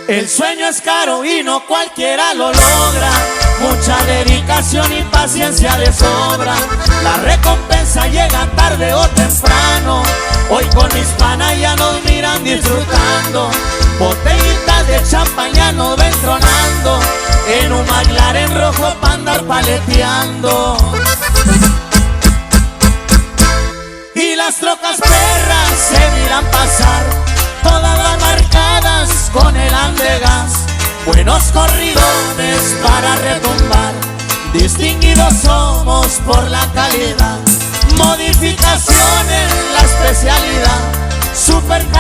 El sueño es caro y no cualquiera lo logra. Mucha dedicación y paciencia de sobra. La recompensa llega tarde o temprano. Hoy con mis panas ya nos miran disfrutando. Botellitas de champaña nos ven tronando. En un McLaren rojo pa' andar paleteando. Y las trocas perras se miran pasar, todas las marcadas con el andegas. Buenos corridones para retumbar, distinguidos somos por la calidad. Modificación en la especialidad, supercar